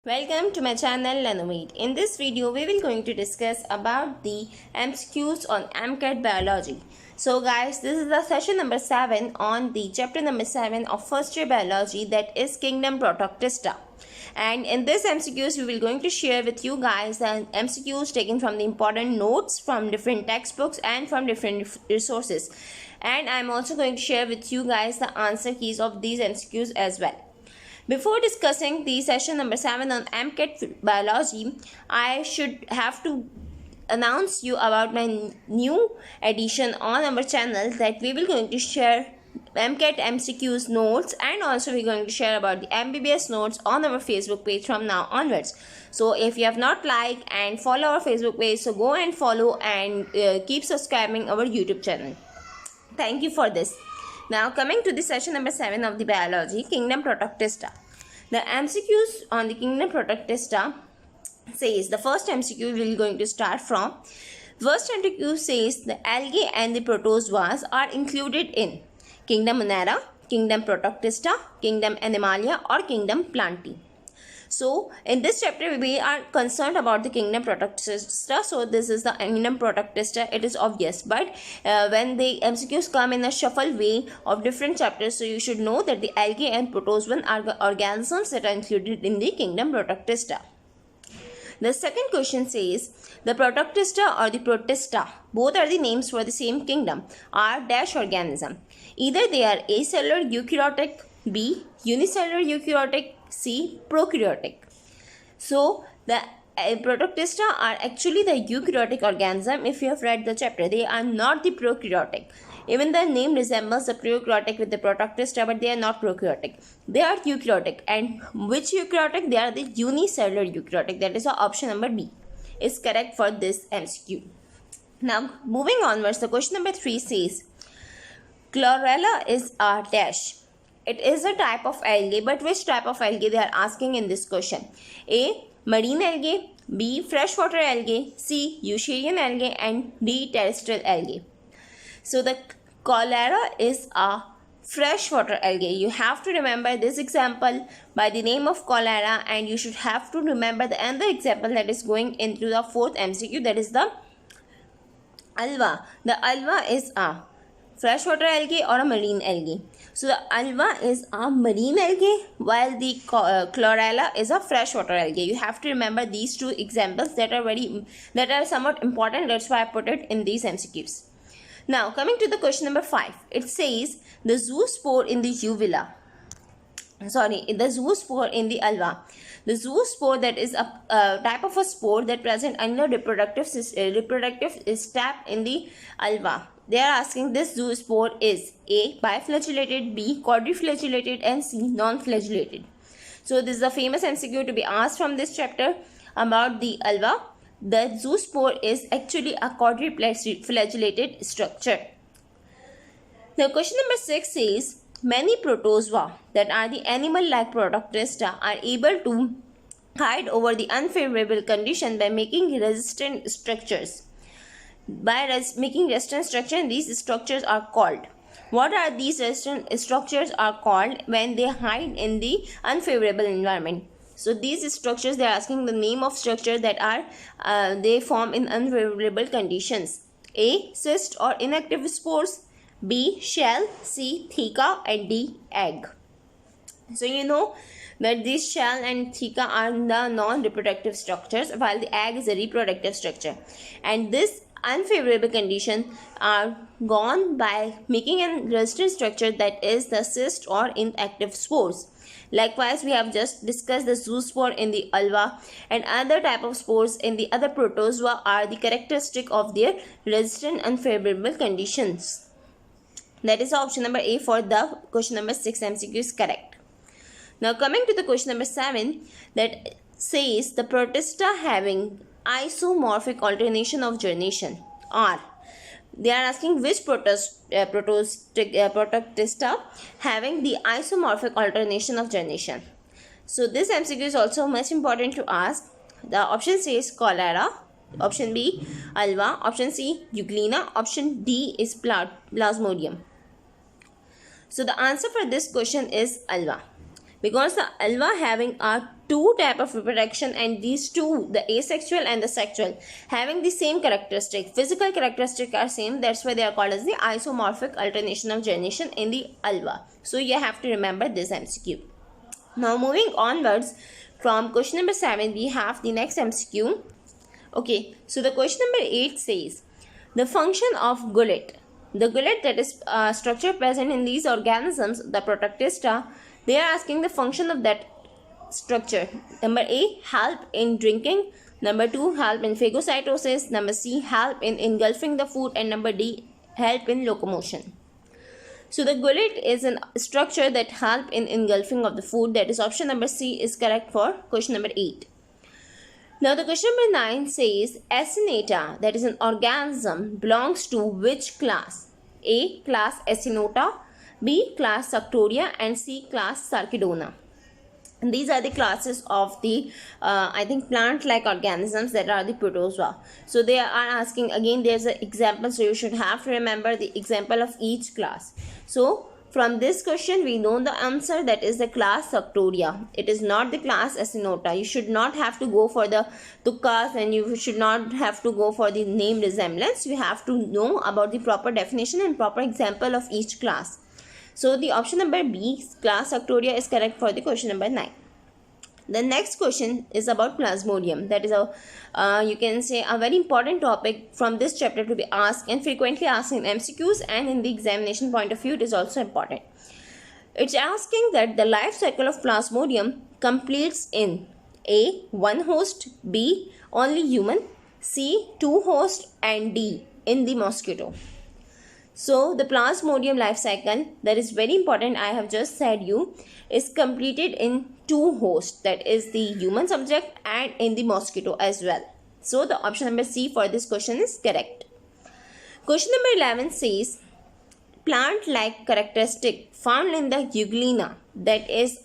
Welcome to my channel Learnomeet. In this video, we will going to discuss about the MCQs on MCAT Biology. So guys, this is the session number 7 on the chapter number 7 of first year biology, that is Kingdom Protoctista. And in this MCQs, we will going to share with you guys the MCQs taken from the important notes from different textbooks and from different resources. And I am also going to share with you guys the answer keys of these MCQs as well. Before discussing the session number 7 on MCAT Biology, I should have to announce you about my new addition on our channel, that we will going to share MCAT MCQs notes, and also we're going to share about the MBBS notes on our Facebook page from now onwards. So if you have not liked and follow our Facebook page, so go and follow and keep subscribing our YouTube channel. Thank you for this. Now coming to the session number 7 of the biology, Kingdom Protoctista. The MCQs on the Kingdom Protoctista says, the first MCQ we are going to start from. First MCQ says the algae and the protozoas are included in Kingdom Monera, Kingdom Protoctista, Kingdom Animalia or Kingdom Plantae. So in this chapter we are concerned about the Kingdom Protoctista. So this is the Kingdom Protoctista. It is obvious, but when the MCQs come in a shuffle way of different chapters, so you should know that the algae and protozoan are organisms that are included in the Kingdom Protoctista. The second question says, the Protoctista or the Protista, both are the names for the same kingdom, are dash organism. Either they are acellular eukaryotic, B unicellular eukaryotic, C prokaryotic. So the Protoctista are actually the eukaryotic organism. If you have read the chapter, they are not the prokaryotic. Even the name resembles the prokaryotic with the Protoctista, but they are not prokaryotic. They are eukaryotic. And which eukaryotic? They are the unicellular eukaryotic. That is option number B is correct for this MCQ. Now moving onwards, the question number 3 says, chlorella is a dash. It is a type of algae, but which type of algae they are asking in this question? A. Marine algae, B. Freshwater algae, C. Eucharian algae, and D. Terrestrial algae. So the cholera is a freshwater algae. You have to remember this example by the name of cholera, and you should have to remember the other example that is going into the fourth MCQ, that is the alva. The alva is a freshwater algae or a marine algae. So the alva is a marine algae, while the chlorella is a freshwater algae. You have to remember these two examples that are somewhat important. That's why I put it in these MCQs. Now coming to the question number 5, it says the zoospore in the uvula. The zoospore in the alva. The zoospore, that is a type of a spore that present under reproductive step in the alva. They are asking this zoospore is A. biflagellated, B. quadriflagellated, and C. non-flagellated. So this is a famous MCQ to be asked from this chapter about the alva. The zoospore is actually a quadriflagellated structure. Now question number 6 says, many protozoa that are the animal-like Protoctista are able to hide over the unfavorable condition by making resistant structures. These structures are called. What are these resistant structures are called when they hide in the unfavorable environment? So these structures, they are asking the name of structure that are they form in unfavorable conditions. A. cyst or inactive spores, B. shell, C. theca, and D. egg. So you know that these shell and theca are the non-reproductive structures, while the egg is a reproductive structure, and this unfavorable condition are gone by making a resistant structure, that is the cyst or inactive spores. Likewise, we have just discussed the zoospore in the alva, and other type of spores in the other protozoa are the characteristic of their resistant unfavorable conditions. That is option number A for the question number 6 MCQ is correct. Now coming to the question number 7, that says the Protista having isomorphic alternation of generation are. They are asking which Protoctista having the isomorphic alternation of generation. So this MCQ is also much important to ask. The option says cholera, option B alva, option C euglena, option D is plasmodium. So the answer for this question is alva. because the alva having are two type of reproduction, and these two, the asexual and the sexual, having the same characteristic, physical characteristic are same. That's why they are called as the isomorphic alternation of generation in the alva. So you have to remember this MCQ. Now moving onwards from question number 7, we have the next MCQ. Okay, so the question number 8 says the function of gullet. The gullet, that is structure present in these organisms, the Protoctista, they are asking the function of that structure. Number A, help in drinking. Number 2, help in phagocytosis. Number C, help in engulfing the food. And number D, help in locomotion. So the gullet is a structure that help in engulfing of the food. That is option number C is correct for question number 8. Now the question number 9 says Acinata, that is an organism, belongs to which class? A, class Acinota, B, class Sarctoria, and C, class Sarcedona. And these are the classes of the plant-like organisms that are the protozoa. So they are asking, again there's an example, so you should have to remember the example of each class. So from this question we know the answer, that is the class Sarctoria. It is not the class Acinota. You should not have to go for the tukkas, and you should not have to go for the name resemblance. You have to know about the proper definition and proper example of each class. So the option number B, class Sarctoria, is correct for the question number 9. The next question is about Plasmodium. That is you can say a very important topic from this chapter to be asked and frequently asked in MCQs, and in the examination point of view it is also important. It's asking that the life cycle of Plasmodium completes in A, one host, B, only human, C, two hosts, and D, in the mosquito. So the Plasmodium life cycle, that is very important, I have just said you, is completed in two hosts, that is the human subject and in the mosquito as well. So the option number C for this question is correct. Question number 11 says plant-like characteristic found in the Euglena, that is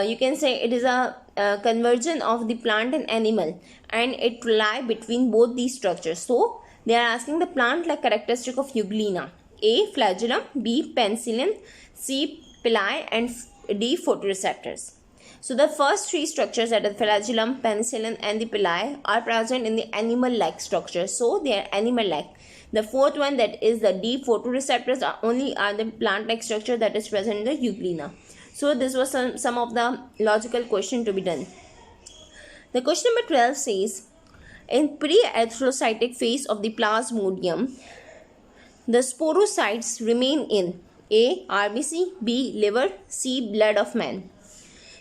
you can say it is a conversion of the plant and animal, and it lie between both these structures. So they are asking the plant-like characteristic of Euglena. A, flagellum, B, penicillin, C, pili, and D, photoreceptors. So the first three structures, that is flagellum, penicillin, and the pili, are present in the animal-like structure. So they are animal-like. The fourth one, that is the D, photoreceptors, are the plant-like structure that is present in the Euglena. So this was some of the logical question to be done. The question number 12 says, in pre-erythrocytic phase of the Plasmodium, the sporocytes remain in A, RBC, B, liver, C, blood of man.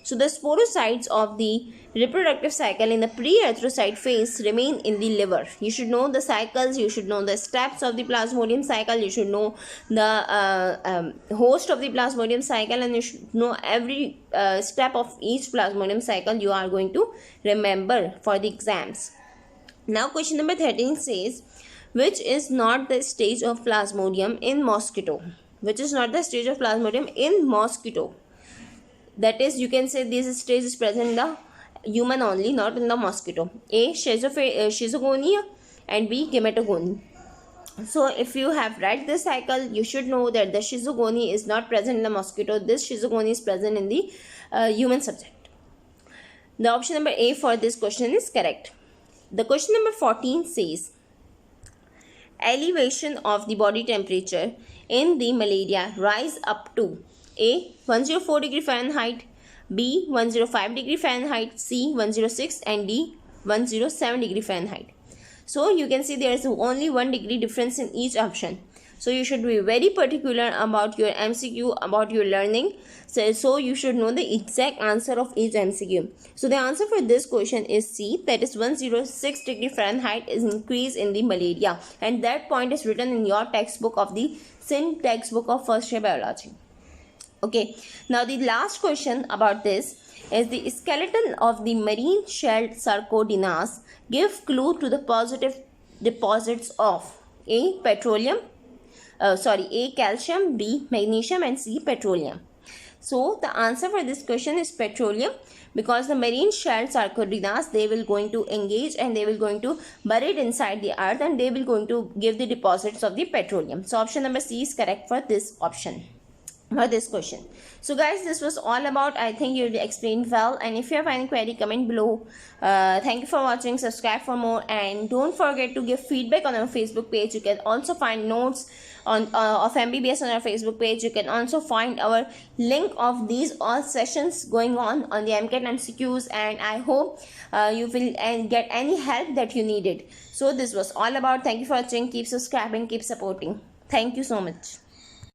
So the sporocytes of the reproductive cycle in the pre-erythrocyte phase remain in the liver. You should know the cycles, you should know the steps of the Plasmodium cycle, you should know the host of the Plasmodium cycle, and you should know every step of each Plasmodium cycle you are going to remember for the exams. Now question number 13 says, which is not the stage of Plasmodium in mosquito? Which is not the stage of Plasmodium in mosquito? That is, you can say this stage is present in the human only, not in the mosquito. A, schizogonia, and B, gametogony. So if you have read this cycle, you should know that the schizogony is not present in the mosquito. This schizogony is present in the human subject. The option number A for this question is correct. The question number 14 says, elevation of the body temperature in the malaria rise up to A, 104 degree Fahrenheit, B, 105 degree Fahrenheit, C, 106, and D, 107 degree Fahrenheit. So you can see there is only 1 degree difference in each option. So you should be very particular about your MCQ, about your learning. So you should know the exact answer of each MCQ. So the answer for this question is C, that is 106 degree Fahrenheit is increase in the malaria, and that point is written in your textbook of the SIN textbook of first year biology. Okay, now the last question about this is the skeleton of the marine shelled Sarcodinas give clue to the positive deposits of A, petroleum, A, calcium, B, magnesium, and C, petroleum. So the answer for this question is petroleum, because the marine shelled Sarcodinas, they will going to engage and they will going to bury it inside the earth, and they will going to give the deposits of the petroleum. So option number C is correct for this option. for this question. So guys, this was all about, I think you explained well, and if you have any query, comment below. Thank you for watching. Subscribe for more, and don't forget to give feedback on our Facebook page. You can also find notes on of MBBS on our Facebook page. You can also find our link of these all sessions going on the MCAT MCQs, and I hope you will get any help that you needed. So this was all about. Thank you for watching. Keep subscribing, keep supporting. Thank you so much.